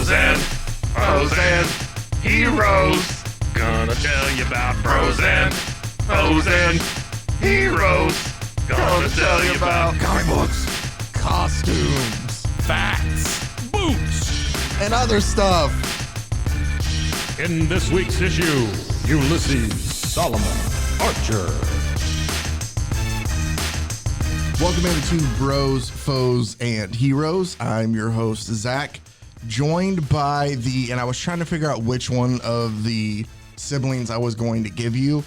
Bros and heroes. Gonna tell you about bros and heroes. Gonna tell you about comic books, costumes, facts, boots, and other stuff. In this week's issue, Ulysses Solomon Archer. Welcome into Bros, Foes, and Heroes. I'm your host, Zach, joined by and I was trying to figure out which one of the siblings I was going to give you,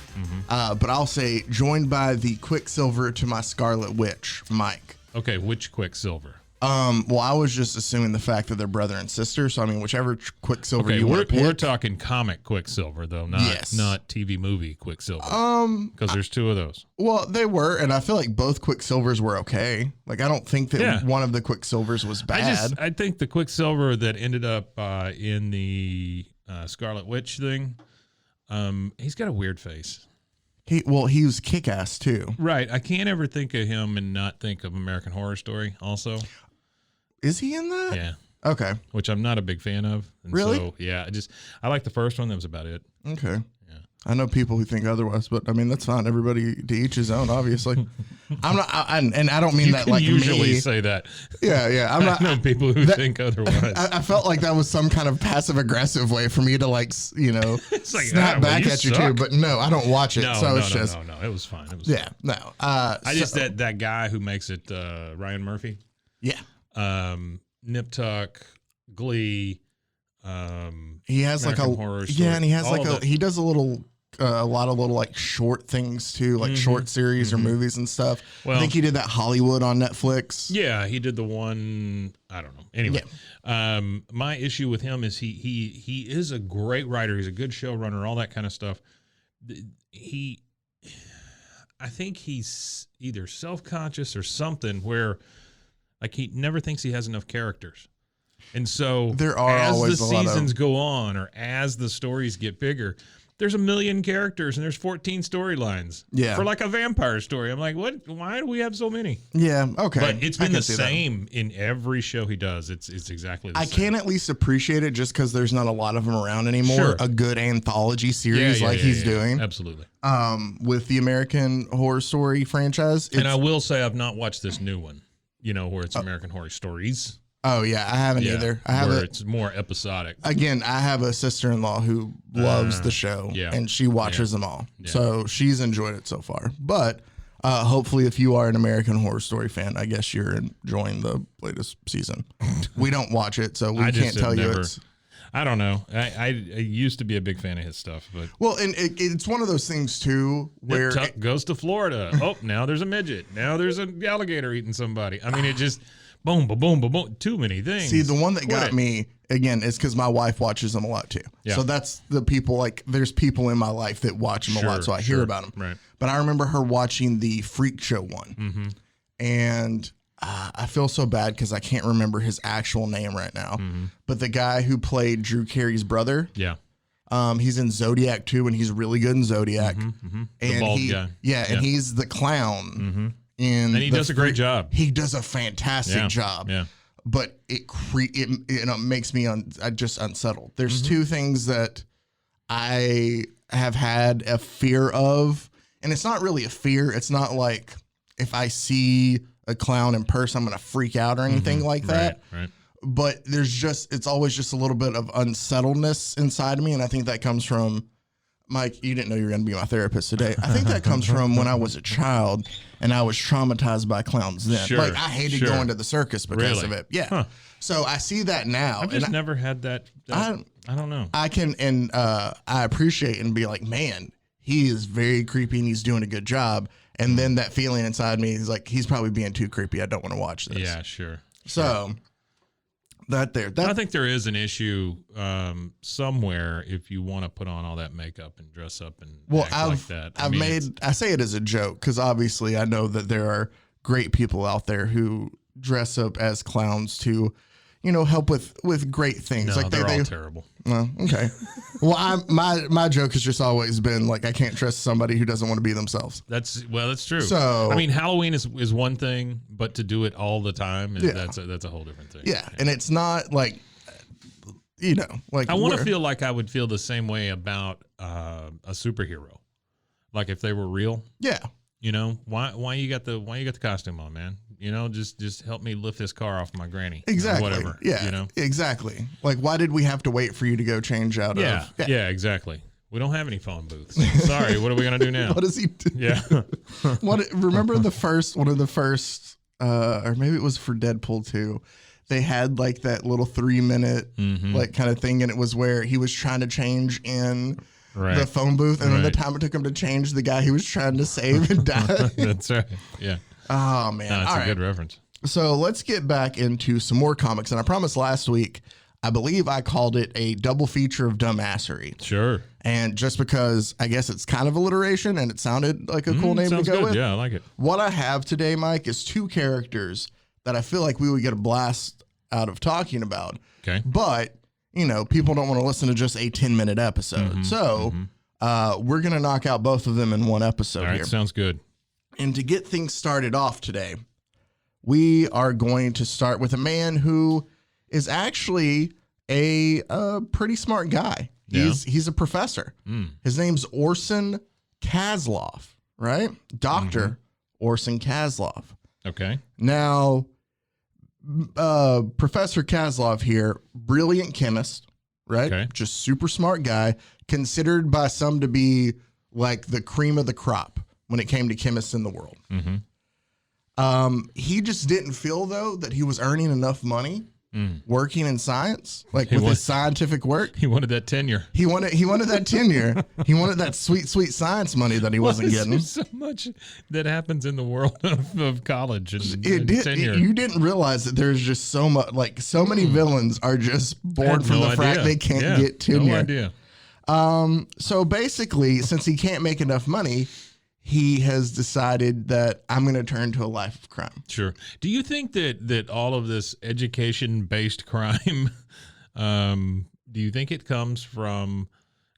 but I'll say joined by the Quicksilver to my Scarlet Witch, Mike. Okay, which Quicksilver? Well, I was just assuming the fact that they're brother and sister, so I mean, whichever Quicksilver Okay, you want to pick. we're talking comic Quicksilver, though, not TV movie Quicksilver. Because there's two of those. Well, they were, and I feel like both Quicksilvers were okay. Like, I don't think that one of the Quicksilvers was bad. I think the Quicksilver that ended up in the Scarlet Witch thing, he's got a weird face. He was kick-ass too. Right. I can't ever think of him and not think of American Horror Story also. Is he in that? Yeah. Okay. Which I'm not a big fan of. And really? So, yeah, I like the first one. That was about it. Okay. Yeah. I know people who think otherwise, but I mean, that's fine. Everybody to each his own, obviously. I'm not, and I don't mean you that can like usually me. say that. Yeah. I'm not. I know people who think otherwise. I felt like that was some kind of passive aggressive way for me to it's like, snap back at you too. But no, I don't watch it. No, so it's just no. It was fine. It was fine. No. that guy who makes it, Ryan Murphy. Yeah. Nip Tuck, Glee. He has American like a Horror Story, and he has he does a lot of little like short things too, like short series or movies and stuff. Well, I think he did that Hollywood on Netflix. Yeah, he did the one. I don't know. Anyway, my issue with him is he is a great writer. He's a good showrunner, all that kind of stuff. I think he's either self-conscious or something where. Like, he never thinks he has enough characters. And so there are as always the seasons go on or as the stories get bigger, there's 1 million characters and there's 14 storylines. Yeah. For like a vampire story. I'm like, what? Why do we have so many? Yeah, okay. But it's been the same in every show he does. It's exactly the same. I can at least appreciate it just because there's not a lot of them around anymore. Sure. A good anthology series he's doing. Absolutely. With the American Horror Story franchise. And I will say I've not watched this new one. Where it's American Horror Stories. Oh, yeah. I haven't either. It's more episodic. Again, I have a sister-in-law who loves the show, and she watches them all. Yeah. So she's enjoyed it so far. But hopefully if you are an American Horror Story fan, I guess you're enjoying the latest season. We don't watch it, so we can't tell you it's... I don't know. I used to be a big fan of his stuff, but and it's one of those things too where Tuck goes to Florida. Oh, now there's a midget. Now there's an alligator eating somebody. I mean, it just boom, boom, boom, boom, boom. Too many things. See, the one that got me again is because my wife watches them a lot too. Yeah. So that's the people there's people in my life that watch them a lot, so I hear about them. Right. But I remember her watching the Freak Show one, and. I feel so bad because I can't remember his actual name right now. But the guy who played Drew Carey's brother, he's in Zodiac too, and he's really good in Zodiac. And the bald guy. Yeah, and he's the clown. And he does a great job. He does a fantastic job. Yeah. But it makes me just unsettled. There's two things that I have had a fear of, and it's not really a fear. It's not like if I see a clown in person, I'm going to freak out or anything like that. Right. But it's always just a little bit of unsettledness inside of me. And I think that comes from, Mike, you didn't know you were going to be my therapist today. I think that comes from when I was a child and I was traumatized by clowns then. Sure, like I hated going to the circus because of it. Yeah. Huh. So I see that now. I've just never had that. I don't know. I can, and I appreciate and be like, man, he is very creepy and he's doing a good job. And then that feeling inside me is like, he's probably being too creepy. I don't want to watch this. Yeah, sure. So I think there is an issue somewhere if you want to put on all that makeup and dress up and act like that. I say it as a joke because obviously I know that there are great people out there who dress up as clowns to, help with great things. No, they're all terrible. Well, okay. Well, my joke has just always been like I can't trust somebody who doesn't want to be themselves. That's true. So I mean, Halloween is one thing, but to do it all the time that's a whole different thing. Yeah, and it's not like you know, like I want to feel like I would feel the same way about a superhero, like if they were real. Yeah. You know, why you got the costume on, man? You know, just help me lift this car off my granny. Exactly. Or whatever. Yeah. You know, exactly. Like, why did we have to wait for you to go change out yeah, of? yeah, exactly. We don't have any phone booths. Sorry, what are we gonna do now? What does he do? Yeah. Remember one of the first, or maybe it was for Deadpool 2. They had like that little 3-minute like kind of thing, and it was where he was trying to change in the phone booth, and then the time it took him to change, the guy he was trying to save and died. That's right. Yeah. Oh man, No, that's all a right. good reference. So let's get back into some more comics, and I promised last week, I believe I called it a double feature of dumbassery. Sure. And just because I guess it's kind of alliteration and it sounded like a cool name to go with. Yeah, I like it. What I have today, Mike, is 2 characters that I feel like we would get a blast out of talking about. Okay. But, you know, people don't want to listen to just a 10-minute episode. So we're going to knock out both of them in one episode All right, here. sounds good. And to get things started off today, we are going to start with a man who is actually a pretty smart guy. Yeah. He's a professor. His name's Orson Kazlov, right? Dr. Orson Kazlov. Okay. Now, Professor Kazlov here, brilliant chemist, right? Okay. Just super smart guy, considered by some to be like the cream of the crop when it came to chemists in the world. He just didn't feel, though, that he was earning enough money working in science, like with his scientific work. He wanted that tenure. He wanted that tenure. He wanted that sweet science money that he wasn't getting. There's so much that happens in the world of college and tenure. You didn't realize that there's just so much, like so many villains are just bored from the fact they can't get tenure. No idea. So basically, since he can't make enough money, he has decided that I'm going to turn to a life of crime. Sure. Do you think that all of this education-based crime, do you think it comes from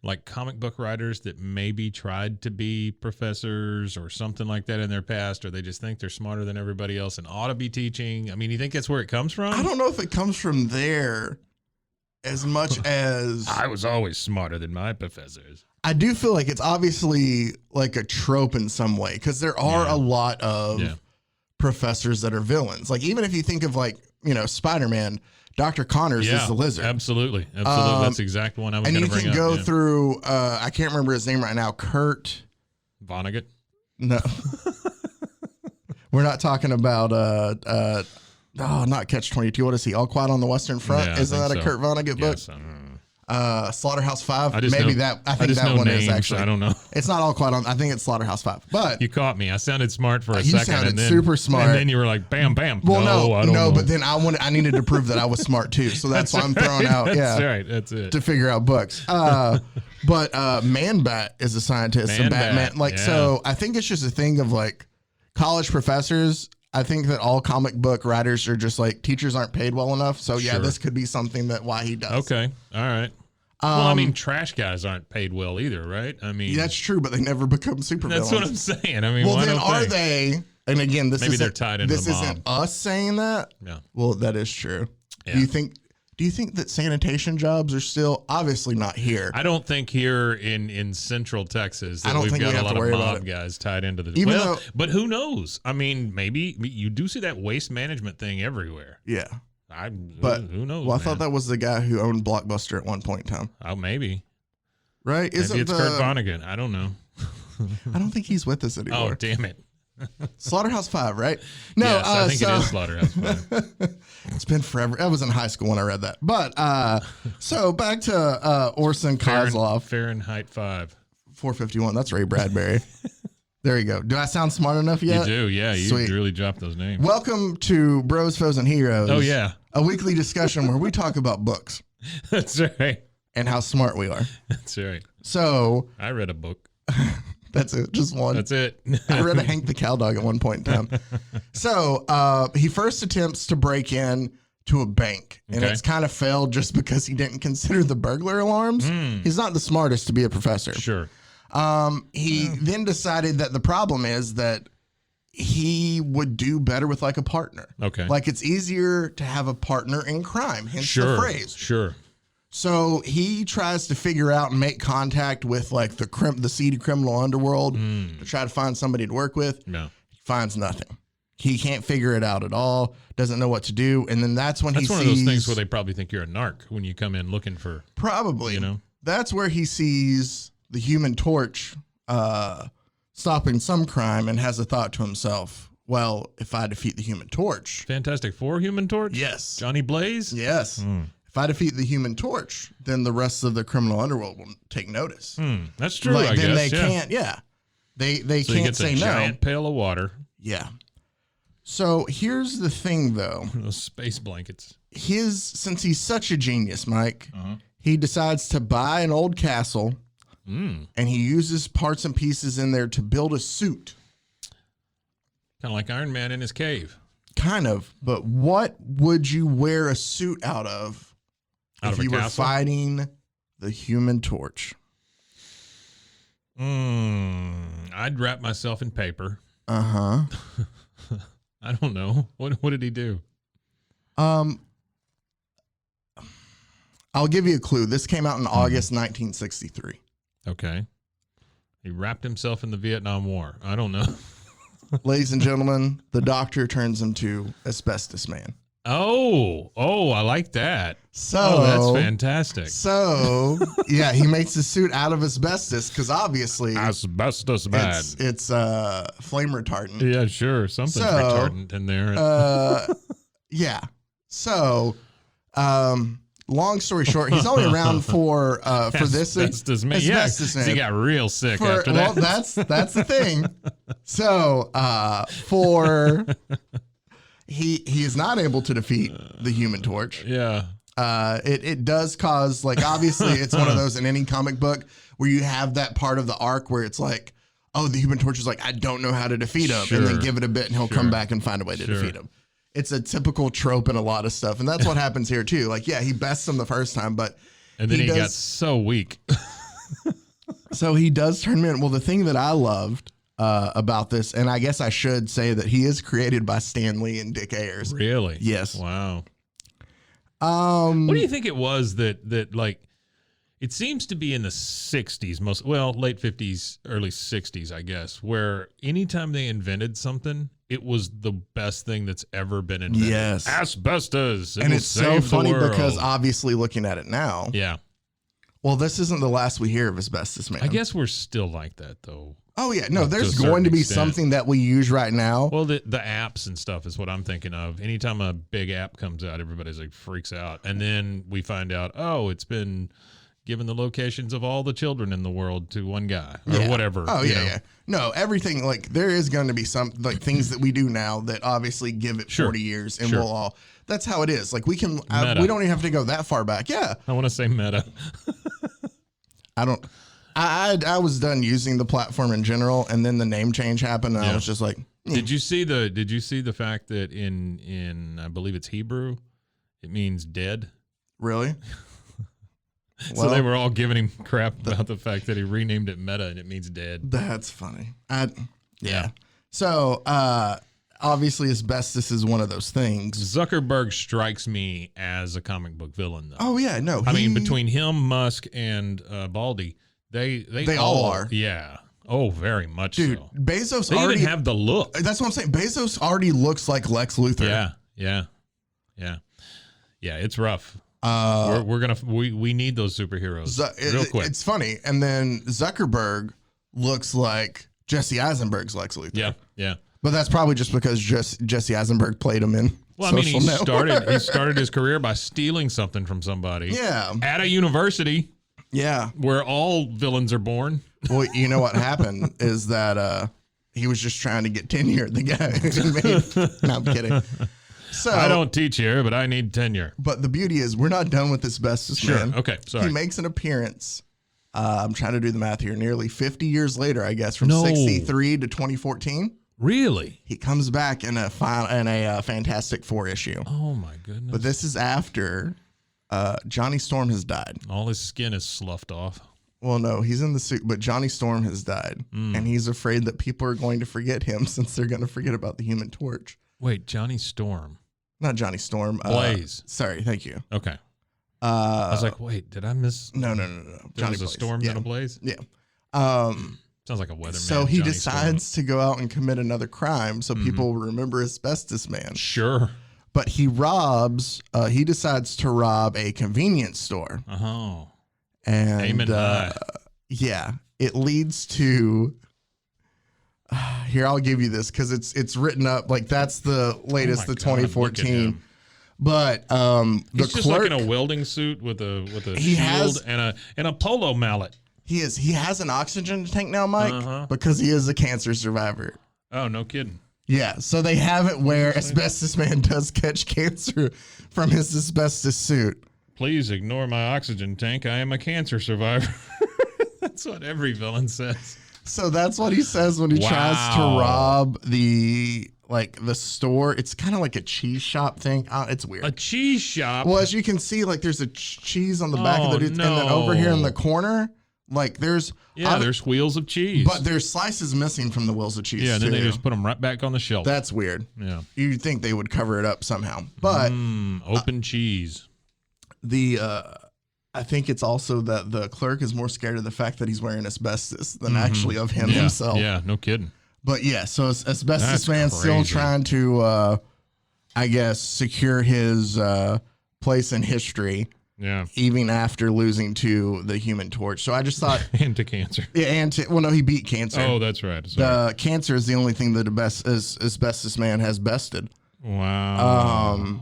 like comic book writers that maybe tried to be professors or something like that in their past, or they just think they're smarter than everybody else and ought to be teaching? I mean, you think that's where it comes from? I don't know if it comes from there as much as I was always smarter than my professors. I do feel like it's obviously like a trope in some way, because there are a lot of professors that are villains. Like, even if you think of, like, you know, Spider-Man, Dr. Connors is the lizard. Absolutely. That's the exact one I was going to bring up. And you can go through, I can't remember his name right now, Kurt Vonnegut? No. We're not talking about, not Catch-22. What is he? All Quiet on the Western Front? Yeah, Isn't that a Kurt Vonnegut book? Yes, Slaughterhouse 5. I just Maybe know, that. I I think just that know one names, is actually. I don't know. It's not All Quiet on. I think it's Slaughterhouse 5. But you caught me. I sounded smart for a you second. sounded And then, super smart. And then you were like, bam, bam. Well, I don't know. but then I needed to prove that I was smart too. So that's why I'm throwing out. That's right. That's it. To figure out books. But Man-Bat is a scientist and Batman. Like, so I think it's just a thing of like college professors. I think that all comic book writers are just like, teachers aren't paid well enough. So yeah, this could be something that why he does. Okay. All right. Well, I mean, trash guys aren't paid well either, right? I mean, that's true, but they never become supervillains. That's what I'm saying. I mean, well, then are they? And again, maybe they're tied into this the mob. isn't us saying that. Yeah. Well, that is true. Yeah. Do you think that sanitation jobs are still obviously not here? I don't think here in Central Texas that we've got a lot of mob guys tied into the. But who knows? I mean, maybe you do see that waste management thing everywhere. Yeah. But who knows? Well, I thought that was the guy who owned Blockbuster at one point in time. Oh, maybe. Right? Maybe it's Kurt Vonnegut. I don't know. I don't think he's with us anymore. Oh, damn it. Slaughterhouse 5, right? No, yes, I think it is Slaughterhouse 5. It's been forever. I was in high school when I read that. But so back to Orson Kazlov. Fahrenheit 5. 451. That's Ray Bradbury. There you go. Do I sound smart enough yet? You do, yeah. You really dropped those names. Welcome to Bros, Foes, and Heroes. Oh, yeah. A weekly discussion where we talk about books. That's right. And how smart we are. That's right. So. I read a book. That's it. Just one. That's it. I read a Hank the Cowdog at one point in time. So he first attempts to break in to a bank. And it's kind of failed just because he didn't consider the burglar alarms. He's not the smartest to be a professor. Sure. He then decided that the problem is that he would do better with like a partner. Okay. Like it's easier to have a partner in crime, hence the phrase. Sure. So he tries to figure out and make contact with like the seedy criminal underworld to try to find somebody to work with. No. He finds nothing. He can't figure it out at all. Doesn't know what to do. And then that's when That's he one sees of those things where they probably think you're a narc when you come in looking for. probably, you know. That's where he sees the Human Torch stopping some crime and has a thought to himself, well, if I defeat the Human Torch. Fantastic Four Human Torch? Yes. Johnny Blaze? Yes. If I defeat the Human Torch, then the rest of the criminal underworld will take notice. That's true, Like, I then guess. they can't, They So he can't gets say a no. giant pail of water. Yeah. So here's the thing, though. Those space blankets. Since he's such a genius, Mike, he decides to buy an old castle and he uses parts and pieces in there to build a suit. Kind of like Iron Man in his cave. Kind of. But what would you wear a suit out of if you were fighting the Human Torch? I'd wrap myself in paper. Uh-huh. I don't know. What did he do? I'll give you a clue. This came out in August 1963. Okay. He wrapped himself in the Vietnam War. I don't know. Ladies and gentlemen, the doctor turns him to Asbestos Man. Oh, I like that. So that's fantastic. So yeah, he makes the suit out of asbestos because obviously Asbestos Man. It's flame retardant. Yeah, sure. Something's So, retardant in there. Yeah. So, long story short, he's only around for this Asbestos Man. Asbestos Man. He got real sick after that. Well, that's the thing. So, he is not able to defeat the Human Torch. Yeah. It does cause, like, obviously it's one of those in any comic book where you have that part of the arc where it's like, oh, the Human Torch is like, I don't know how to defeat him. And then Sure. give it a bit and he'll come back and find a way to defeat him. It's a typical trope in a lot of stuff. And that's what happens here too. Like, yeah, he bests him the first time, but And then he got so weak. so he does turn him in. Well, the thing that I loved about this, and I guess I should say that he is created by Stan Lee and Dick Ayers. Really? Yes. Wow. What do you think it was that like, it seems to be in the 60s, late 50s, early 60s, I guess, where anytime they invented something, it was the best thing that's ever been invented. Yes. Asbestos. And it's so funny because obviously looking at it now, yeah. well, this isn't the last we hear of Asbestos Man. I guess we're still like that, though. Oh, yeah. No, To a there's certain going to be extent. something that we use right now. Well, the apps and stuff is what I'm thinking of. Anytime a big app comes out, everybody's like freaks out. And then we find out, oh, it's been given the locations of all the children in the world to one guy or whatever. Oh, you yeah, know? yeah. No, everything, like, there is going to be some, like, things that we do now that obviously give it 40 years and we'll all, that's how it is. Like, we can, we don't even have to go that far back. Yeah. I want to say meta. I was done using the platform in general, and then the name change happened, and I was just like, Did you see the fact that in I believe it's Hebrew, it means dead? Really? So they were all giving him crap about the fact that he renamed it Meta and it means dead. That's funny. Yeah. So obviously, asbestos is one of those things. Zuckerberg strikes me as a comic book villain, though. Oh yeah, no. I mean, between him, Musk, and Baldy, they all are. Yeah. Oh, very much Dude, so. Bezos They already even have the look. That's what I'm saying. Bezos already looks like Lex Luthor. Yeah. It's rough. We need those superheroes real quick. It's funny, and then Zuckerberg looks like Jesse Eisenberg's Lex Luthor. Yeah. But that's probably just because Jesse Eisenberg played him in. Well, I mean, Social Network. he started his career by stealing something from somebody. Yeah. At a university. Yeah. Where all villains are born. Well, you know what happened is that he was just trying to get tenure. The guy. No, I'm kidding. So I don't teach here, but I need tenure. But the beauty is we're not done with Asbestos Man. Okay, sorry. He makes an appearance. I'm trying to do the math here. Nearly 50 years later, I guess, from 63 to 2014. Really? He comes back in a Fantastic Four issue. Oh my goodness! But this is after Johnny Storm has died. All his skin is sloughed off. Well, no, he's in the suit, but Johnny Storm has died, and he's afraid that people are going to forget him since they're going to forget about the Human Torch. Wait, Johnny Storm? Not Johnny Storm. Blaze. Sorry, thank you. Okay. I was like, wait, did I miss? No. There Johnny was a Blaze. storm Yeah. then a blaze. Yeah. Sounds like a weatherman. So he Johnny decides to go out and commit another crime so people remember Asbestos Man. Storm. Sure. But he decides to rob a convenience store. Oh. And Aiming high. yeah, it leads to here, I'll give you this because it's written up like that's the latest, the 2014. But He's the just clerk, like in a welding suit with a He shield has- and a polo mallet. he has an oxygen tank now, Mike, Uh-huh. because he is a cancer survivor. Oh, no kidding. Yeah, so they have it where Asbestos Man does catch cancer from his asbestos suit. Please ignore my oxygen tank. I am a cancer survivor. That's what every villain says. So that's what he says when he tries to Wow. rob the store. It's kind of like a cheese shop thing. It's weird. A cheese shop. Well, as you can see, like there's a cheese on the back of Oh, the dude, and then over here in no. the corner, like there's There's wheels of cheese. but there's slices missing from the wheels of cheese. yeah, and then too. they just put them right back on the shelf. That's weird. yeah. You'd think they would cover it up somehow, but Open cheese. the I think it's also that the clerk is more scared of the fact that he's wearing asbestos than actually of him himself. Yeah, no kidding. But yeah, so Asbestos That's Man's still crazy. trying to, I guess, secure his place in history, Yeah. even after losing to the Human Torch. So I just thought, Into cancer. yeah, no, he beat cancer. Oh, that's right. Sorry. The cancer is the only thing that Asbestos Man has bested. Wow.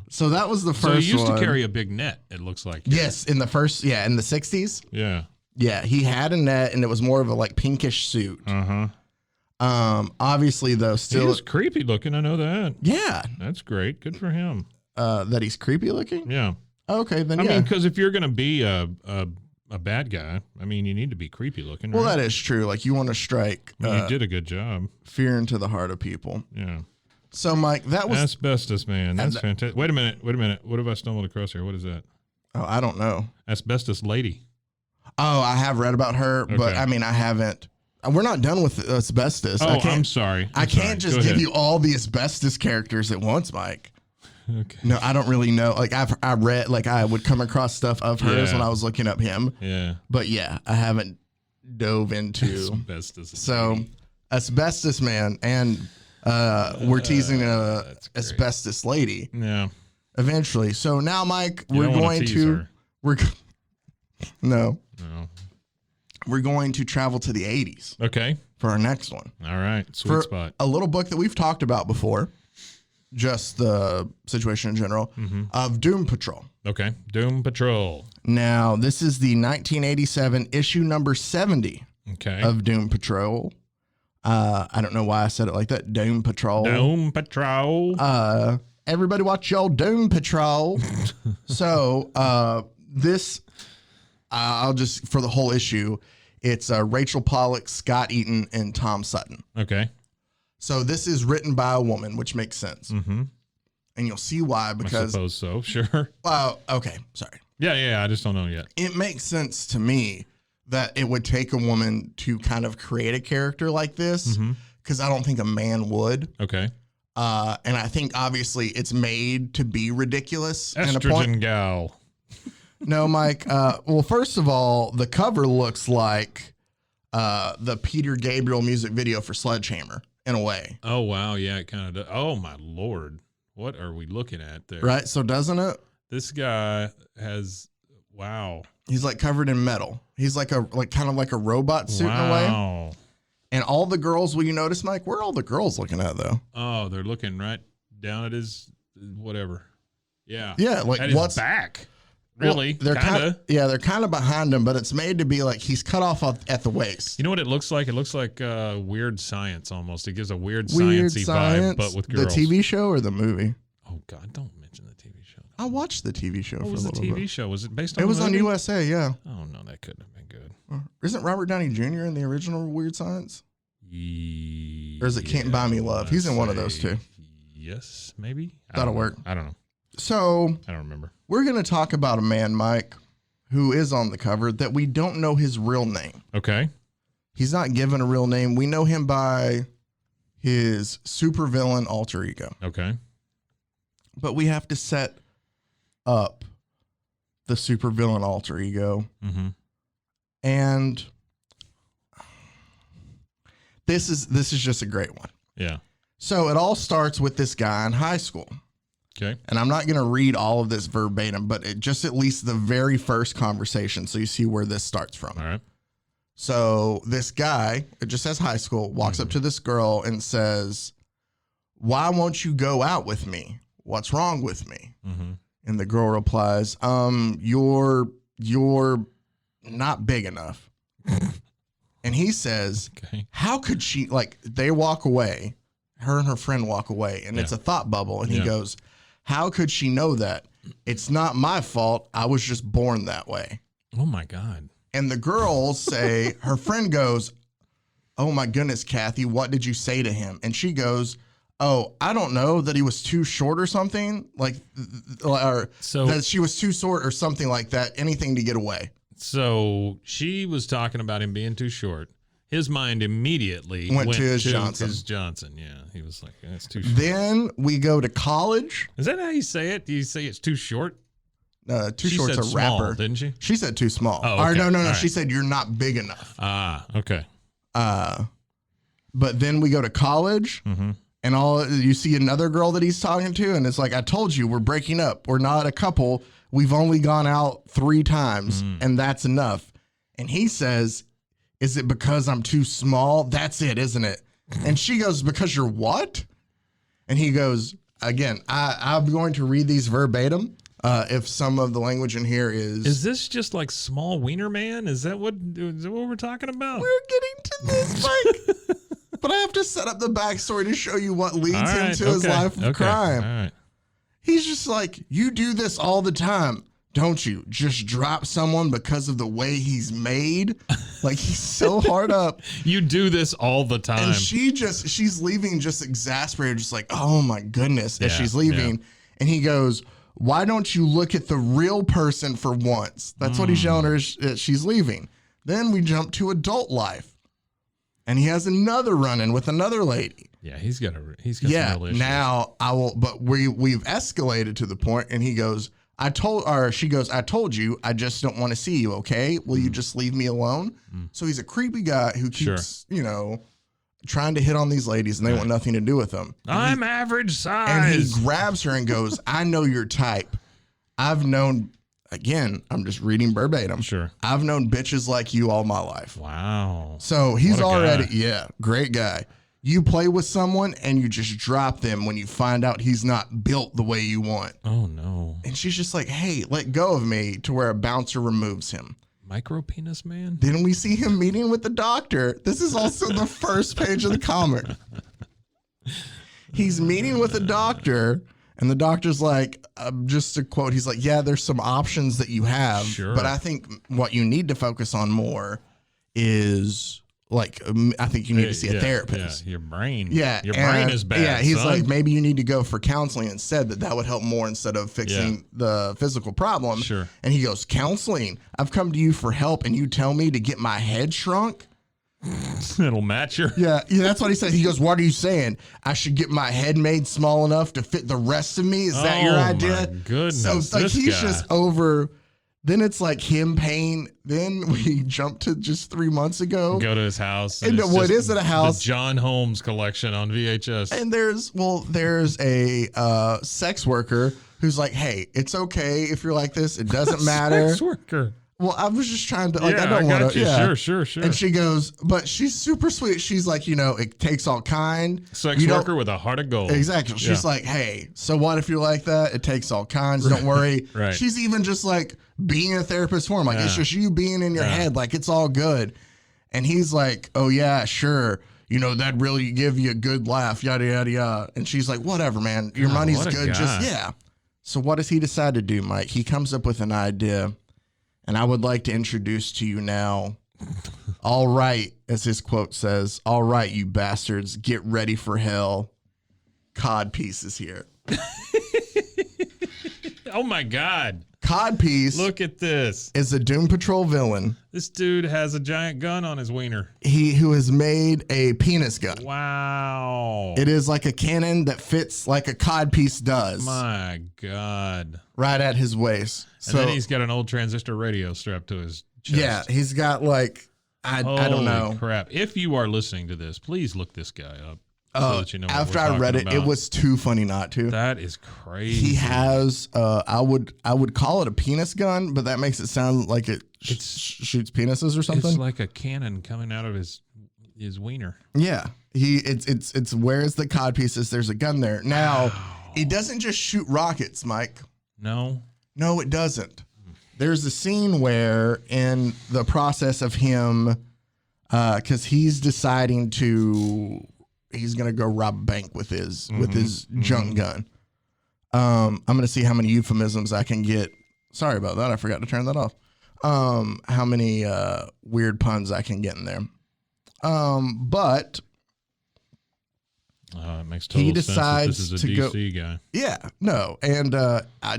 So that was the So first he used one. to carry a big net, it looks like. Yes, in the 60s. Yeah. Yeah, he had a net, and it was more of a like pinkish suit. Uh-huh. Obviously, though, He still, was creepy looking. I know that. yeah, That's great. Good for him. that he's creepy looking. Yeah. Okay, then I yeah. mean, because if you're going to be a bad guy, I mean, you need to be creepy looking. Well, right? that is true. Like you want to strike I mean, you did a good job. fear into the heart of people. Yeah. So, Mike, that was. Asbestos Man. That's fantastic. Wait a minute. What have I stumbled across here? What is that? Oh, I don't know. Asbestos Lady. Oh, I have read about her, but Okay. I mean, I haven't. We're not done with asbestos. Oh, I can't, I'm sorry. I can't just Go give ahead. you all the asbestos characters at once, Mike. Okay. No, I don't really know. Like I read, like I would come across stuff of hers Yeah. when I was looking up him, Yeah. but yeah, I haven't dove into. Asbestos. So, Lady. Asbestos Man, and we're teasing that's great. Asbestos Lady Yeah. eventually. So now, Mike, You we're don't wanna going tease to her. no, No. we're going to travel to the 80s Okay. for our next one. All right. Sweet For spot. a little book that we've talked about before, just the situation in general, of Doom Patrol. Okay. Doom Patrol. Now, this is the 1987 issue number 70 Okay. of Doom Patrol. I don't know why I said it like that. Doom Patrol. Doom Patrol. Everybody watch your Doom Patrol. So this, I'll just, for the whole issue, it's Rachel Pollack, Scott Eaton, and Tom Sutton. Okay. So this is written by a woman, which makes sense. Mm-hmm. And you'll see why, I because, suppose so. Sure. well, okay, sorry. Yeah. I just don't know yet. It makes sense to me that it would take a woman to kind of create a character like this, because I don't think a man would. Okay. And I think obviously it's made to be ridiculous. in a point. Estrogen gal. No, Mike. Well, first of all, the cover looks like the Peter Gabriel music video for Sledgehammer in a way, Oh, wow. Yeah, it kind of does. Oh, my Lord. What are we looking at there? right? So doesn't it? This guy has, wow. He's like covered in metal. He's like kind of like a robot suit in a way. Wow. And all the girls, will you notice, Mike? Where are all the girls looking at though? Oh, they're looking right down at his whatever. Yeah. Yeah, like at his what's back. well, Really? they're kind of. they're kind of behind him, but it's made to be like he's cut off at the waist. You know what it looks like? It looks like Weird Science almost. It gives a weird Weird sciencey Science, vibe, but with the girls. TV show or the movie? Oh God, don't mention the TV show. I watched the TV show. What for was a the little TV bit. show? Was it based on? It a was on movie? USA, yeah. Oh no, that couldn't have been good. Isn't Robert Downey Jr. in the original Weird Science? Or is it Can't Buy Me Love? He's in one of those two. Yes, maybe. That'll work. I don't know. So I don't remember. we're going to talk about a man, Mike, who is on the cover that we don't know his real name. Okay. He's not given a real name. We know him by his supervillain alter ego. Okay. But we have to set up the supervillain alter ego. Mm-hmm. And this is just a great one. Yeah. So it all starts with this guy in high school. Okay. And I'm not going to read all of this verbatim, but it just at least the very first conversation, so you see where this starts from. All right. So this guy, it just says high school, walks up to this girl and says, "Why won't you go out with me? What's wrong with me?" Mm-hmm. And the girl replies, you're not big enough." And he says, Okay. "How could she," like they walk away, her and her friend walk away, and it's a thought bubble. And he goes, "How could she know that? It's not my fault. I was just born that way." Oh my God. And the girls say, her friend goes, "Oh my goodness, Kathy, what did you say to him?" And she goes, "Oh, I don't know, that he was too short or something, or that she was too short or something like that. Anything to get away." So she was talking about him being too short. His mind immediately went to his Johnson. His Johnson. Yeah. He was like, "That's too short." Then we go to college. Is that how you say it? Do you say it's too short? Too She short's said a small, rapper. didn't she? She said too small. Oh, Or okay. no. All right. She said you're not big enough. Ah, okay. But then we go to college, Mm-hmm. and you see another girl that he's talking to, and it's like, "I told you, we're breaking up. We're not a couple. We've only gone out 3 times, and that's enough." And he says, "Is it because I'm too small? That's it, isn't it?" And she goes, "Because you're what?" And he goes, again, I'm going to read these verbatim. If some of the language in here Is this just like Small Wiener Man? Is that what we're talking about? We're getting to this, Mike. But I have to set up the backstory to show you what leads him to his life of crime. All right. He's just like, "You do this all the time, don't you? Just drop someone because of the way he's made." Like, he's so hard up. You do this all the time. And she's leaving just exasperated, just like, "Oh my goodness," as Yeah, she's leaving. yeah. And he goes, "Why don't you look at the real person for once?" That's what he's yelling her as she's leaving. Then we jump to adult life. And he has another run-in with another lady. Yeah, he's got some real issues. Now but we've escalated to the point, and he goes, she goes, "I told you, I just don't want to see you, okay? Will you just leave me alone?" So he's a creepy guy who keeps, trying to hit on these ladies, and they want nothing to do with him. I'm average size. And he grabs her and goes, "I know your type. I've known," again, I'm just reading verbatim. Sure. "I've known bitches like you all my life." Wow. So he's What a already, guy. great guy. You play with someone and you just drop them when you find out he's not built the way you want. Oh, no. And she's just like, "Hey, let go of me," to where a bouncer removes him. Micro penis man? Then we see him meeting with the doctor. This is also the first page of the comic. He's meeting with a doctor, and the doctor's like, just to quote, he's like, "Yeah, there's some options that you have, Sure. but I think what you need to focus on more is, like, I think you need to see a therapist." Yeah, your brain. Yeah. Your brain is bad. Yeah, he's son. like, maybe you need to go for counseling instead, that would help more instead of fixing the physical problem. Sure. And he goes, "Counseling? I've come to you for help, and you tell me to get my head shrunk?" It'll match your. Yeah, that's what he said. He goes, "What are you saying? I should get my head made small enough to fit the rest of me? Is that your idea?" My goodness. So it's like, this he's guy. just over. Then it's like him paying. Then we jump to just 3 months ago. Go to his house. And it's what just is it, a house? The John Holmes collection on VHS. And there's a sex worker who's like, "Hey, it's okay if you're like this. It doesn't matter." Sex worker. Well, I was just trying to, like, Yeah, I don't want got to. you. Yeah. Sure. And she goes, but she's super sweet. She's like, "It takes all kind." Sex You don't- worker with a heart of gold. Exactly. She's Yeah. like, "Hey, so what if you're like that? It takes all kinds. Don't worry." Right. She's even just like being a therapist for him. Like, it's Yeah. just you being in your head. Like, it's all good. And he's like, "Oh yeah, sure. That'd really give you a good laugh, yada, yada, yada." And she's like, "Whatever, man. Your God, money's what a good. Just, guy. yeah." So what does he decide to do, Mike? He comes up with an idea. And I would like to introduce to you now, "All right," as his quote says, "All right, you bastards, get ready for hell. CODPIECE is here." Oh my God. Codpiece Look at this. is a Doom Patrol villain. This dude has a giant gun on his wiener. Who has made a penis gun. Wow. It is like a cannon that fits like a codpiece does. My God. Right at his waist. And then he's got an old transistor radio strapped to his chest. Yeah, he's got like, I don't know. Holy crap. If you are listening to this, please look this guy up. So that you know what After we're I read talking it, it about. was too funny not to. That is crazy. He has, I would call it a penis gun, but that makes it sound like it shoots penises or something. It's like a cannon coming out of his wiener. Yeah, it's where's the cod pieces? There's a gun there. Now, it doesn't just shoot rockets, Mike. No, it doesn't. There's a scene where in the process of him, because he's deciding he's gonna go rob a bank with his junk gun. I'm gonna see how many euphemisms I can get. Sorry about that. I forgot to turn that off. How many weird puns I can get in there. But it makes total he decides sense that this is a DC guy. Yeah, no, and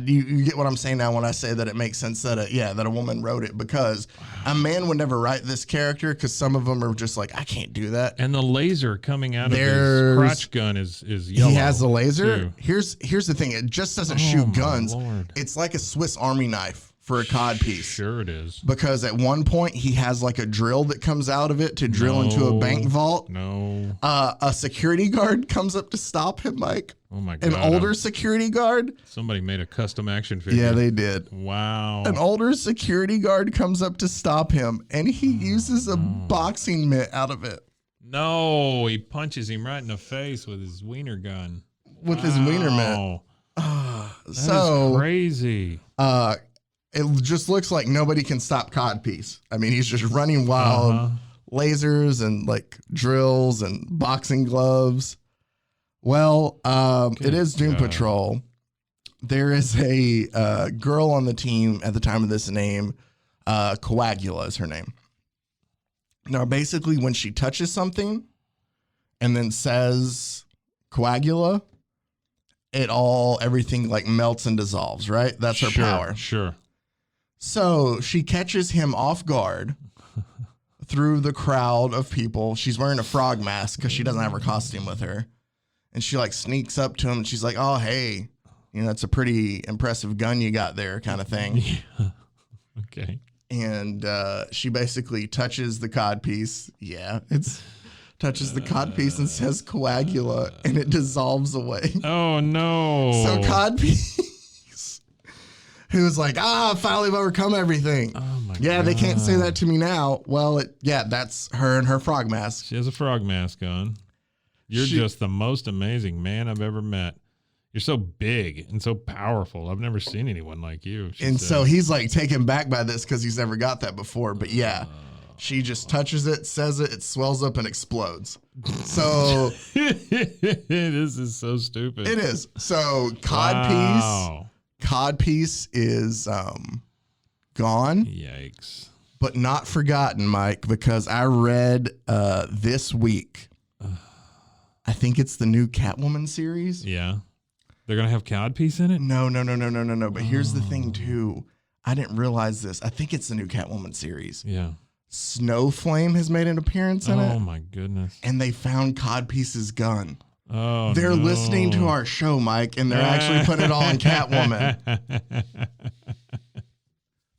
you get what I'm saying now when I say that it makes sense that that a woman wrote it, because a man would never write this character, because some of them are just like, I can't do that. And the laser coming out of his crotch gun is yellow. He has a laser. Too. Here's the thing: it just doesn't shoot guns. Lord. It's like a Swiss Army knife for a cod piece. Sure it is. Because at one point he has like a drill that comes out of it to drill into a bank vault. No. A security guard comes up to stop him, Mike. Oh my God. An older security guard. Somebody made a custom action figure. Yeah, they did. Wow. An older security guard comes up to stop him, and he uses a boxing mitt out of it. No, he punches him right in the face with his wiener gun. With his wiener mitt. That is crazy. It just looks like nobody can stop Codpiece. I mean, he's just running wild, lasers and like drills and boxing gloves. Well, it is Doom Patrol. There is a girl on the team at the time of this name. Coagula is her name. Now, basically, when she touches something and then says Coagula, everything like melts and dissolves, right? That's her power. Sure. So she catches him off guard through the crowd of people. She's wearing a frog mask because she doesn't have her costume with her. And she like sneaks up to him and she's like, oh, hey, it's a pretty impressive gun you got there, kind of thing. Yeah. Okay. And she basically touches the cod piece. Yeah, touches the cod piece and says Coagula, and it dissolves away. Oh, no. So cod piece, who was like, finally I've overcome everything. Oh, my God. Yeah, they can't say that to me now. Well, that's her and her frog mask. She has a frog mask on. You're just the most amazing man I've ever met. You're so big and so powerful. I've never seen anyone like you. So he's like taken back by this because he's never got that before. But yeah, she just touches it, says it, it swells up and explodes. So this is so stupid. It is. So Codpiece is gone. Yikes. But not forgotten, Mike, because I read this week. I think it's the new Catwoman series. Yeah. They're going to have Codpiece in it? No. But here's the thing, too. I didn't realize this. I think it's the new Catwoman series. Yeah. Snowflame has made an appearance in it. Oh, my goodness. And they found Codpiece's gun. Oh, they're listening to our show, Mike, and they're actually putting it all on Catwoman.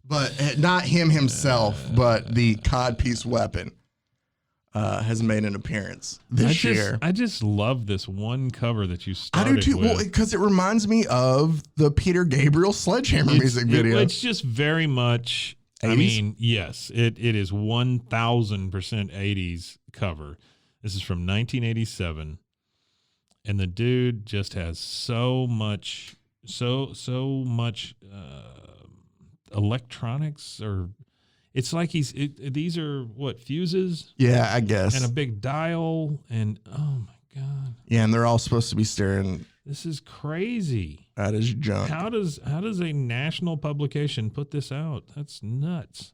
But not him himself, but the Codpiece weapon has made an appearance this year. I just love this one cover that you started I do too. with. Well, because it reminds me of the Peter Gabriel Sledgehammer music video. It's just very much, 80s? I mean, yes, it is 1000% 80s cover. This is from 1987. And the dude just has so much electronics, or it's like these are what, fuses? Yeah, I guess. And a big dial, and oh my God. Yeah, and they're all supposed to be staring This is crazy. at his junk. How does a national publication put this out? That's nuts.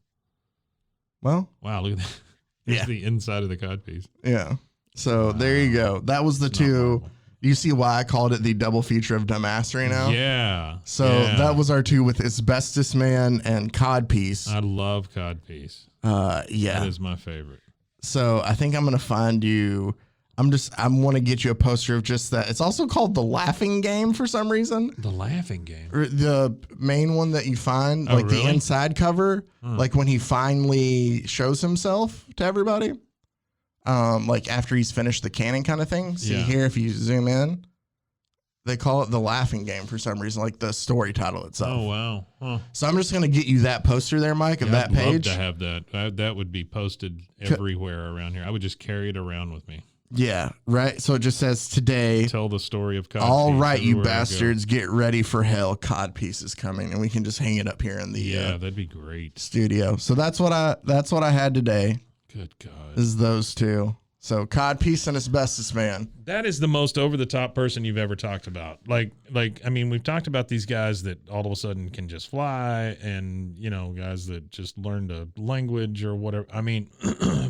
Well, Wow, look at that. Here's the inside of the codpiece. yeah. So there you go. That was the two. Horrible. You see why I called it the double feature of dumbassery now? Yeah. So yeah. that was our 2 with Asbestos Man and CODPIECE. I love Codpiece. Yeah. That is my favorite. So I think I'm gonna find you. I want to get you a poster of just that. It's also called the Laughing Game for some reason. The Laughing Game. Or the main one that you find, Oh, like the really? inside cover, like when he finally shows himself to everybody. Like after he's finished the canon kind of thing. See here, if you zoom in, they call it the Laughing Game for some reason, like the story title itself. Oh, wow. Huh. So I'm just going to get you that poster there, Mike, of that I'd page. love to have that. That would be posted everywhere around here. I would just carry it around with me. Yeah, right. So it just says today. Tell the story of Codpiece. All right, you everywhere I go. bastards, get ready for hell. Codpiece is coming, and we can just hang it up here in the Yeah, that'd be great. studio. So that's what I had today. Good God. Is those 2. So Codpiece and Asbestos Man. That is the most over the top person you've ever talked about. Like, I mean, we've talked about these guys that all of a sudden can just fly and, guys that just learned a language or whatever. I mean,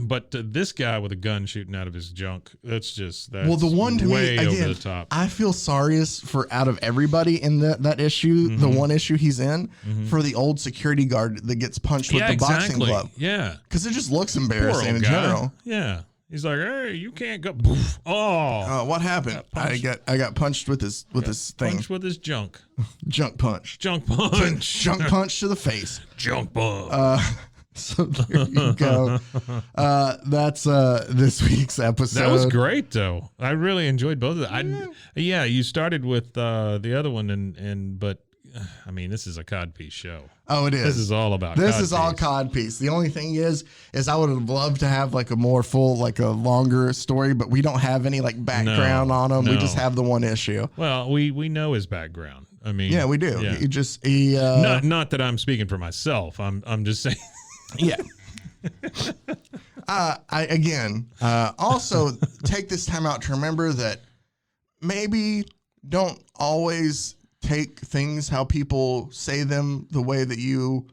but this guy with a gun shooting out of his junk, that's Well, the one to way me, over again, the top. I feel sorriest for out of everybody in that issue, the one issue he's in, for the old security guard that gets punched with the boxing glove. Yeah. Because it just looks Poor embarrassing old in guy. general. Yeah. He's like, hey, you can't go. Poof. Oh. What happened? I got punched with this thing. Punched with his junk. Junk punch. Junk punch. Junk punch to the face. Junk punch. So there you go. That's this week's episode. That was great, though. I really enjoyed both of them. Yeah, you started with the other one, but I mean, this is a Codpiece show. Oh, it is. This is all about. This Codpiece. is all Codpiece. The only thing is I would have loved to have like a more full, like a longer story, but we don't have any like background on him. We just have the one issue. Well, we know his background. I mean, yeah, we do. Yeah. Not that I'm speaking for myself. I'm just saying. Yeah. Also take this time out to remember that maybe don't always take things how people say them the way that you.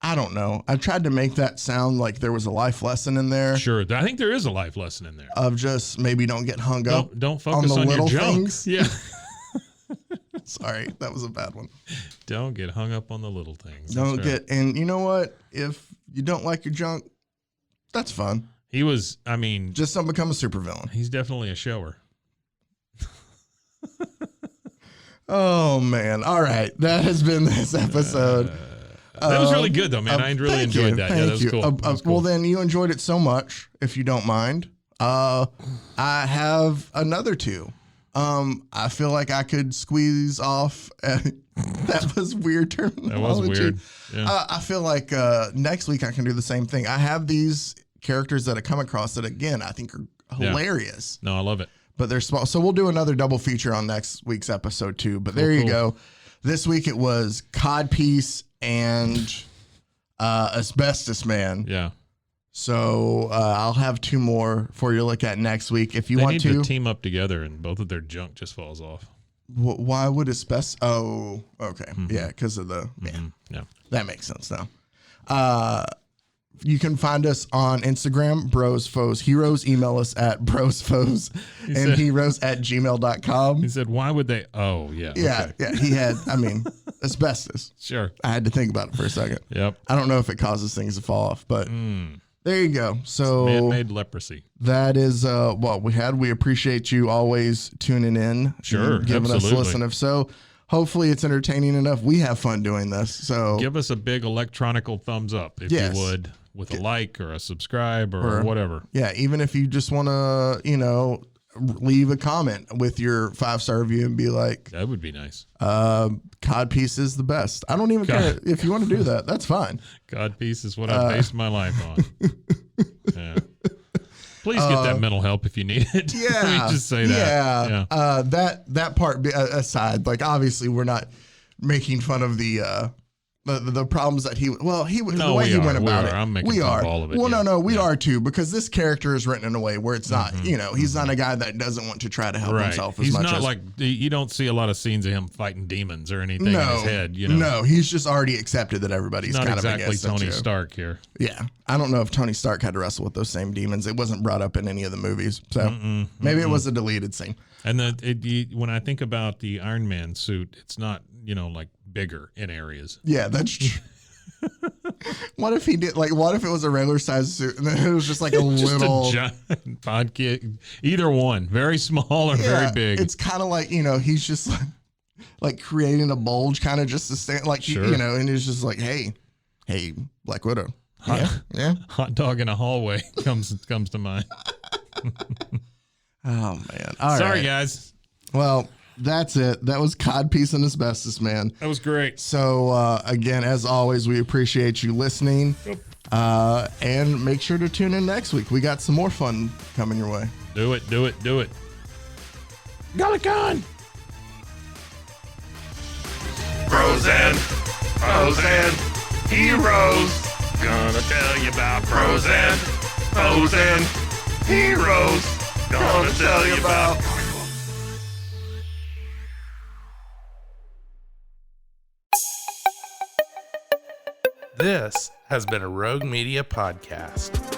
I don't know. I tried to make that sound like there was a life lesson in there. Sure, I think there is a life lesson in there. Of just maybe don't get hung up. Don't focus on the little your junk. things. Yeah. Sorry, that was a bad one. Don't get hung up on the little things. Don't get, and you know what? If you don't like your junk, that's fun. He was, I mean, just don't become a supervillain. He's definitely a shower. Oh man! All right, that has been this episode. That was really good, though, man. I really enjoyed that. Yeah, that was cool. That was cool. Well, then you enjoyed it so much, if you don't mind. I have another 2. I feel like I could squeeze off. That was weird terminology. That was weird. Yeah. I feel like next week I can do the same thing. I have these characters that I come across that, again, I think are hilarious. No, I love it. But they're small. So we'll do another double feature on next week's episode too. But there you go. This week it was Codpiece and Asbestos Man. Yeah. So I'll have 2 more for you to look at next week. If you want to team up together and both of their junk just falls off. Why would asbestos? Oh, okay. Yeah, because of the Yeah. That makes sense now. You can find us on Instagram, Bros, Foes, Heroes. Email us at brosfoesandheroes@gmail.com. He said, why would they? Oh, yeah. Yeah, Okay. yeah. He had, asbestos. Sure. I had to think about it for a second. Yep. I don't know if it causes things to fall off, but there you go. So man-made leprosy. That is what we had. We appreciate you always tuning in. Sure. And giving us a listen. If so, hopefully it's entertaining enough. We have fun doing this. So give us a big electronical thumbs up if you would, with a like or a subscribe or whatever. Yeah, even if you just want to, leave a comment with your 5-star review and be like, that would be nice. Codpiece is the best. I don't even care if you want to do that. That's fine. Codpiece is what I based my life on. Yeah. Please get that mental help if you need it. Yeah. Let me just say that. Yeah. That part aside, like obviously we're not making fun of the the problems that the way we he are. went about it. I'm making We fun are. of all of it. Well, yeah. no, we are too, because this character is written in a way where it's not, he's not a guy that doesn't want to try to help himself as He's much not as. like, you don't see a lot of scenes of him fighting demons or anything in his head. No, he's just already accepted that everybody's Not kind exactly of against him, Tony too. Stark here. Yeah. I don't know if Tony Stark had to wrestle with those same demons. It wasn't brought up in any of the movies. So maybe it was a deleted scene. And when I think about the Iron Man suit, it's not, like bigger in areas. Yeah, that's true. What if he did, what if it was a regular size suit and then it was just like a little. A giant podcast. Either one, very small or very big. It's kind of like, he's just like creating a bulge kind of just to stand, and he's just like, hey, Black Widow. Yeah. Hot dog in a hallway comes to mind. Oh, man. All right. Sorry, guys. Well, that's it. That was Codpiece and Asbestos Man. That was great. So, again, as always, we appreciate you listening. And make sure to tune in next week. We got some more fun coming your way. Do it. Galicon! Bros and heroes. Gonna tell you about bros and heroes. Gonna tell you about. This has been a Rogue Media podcast.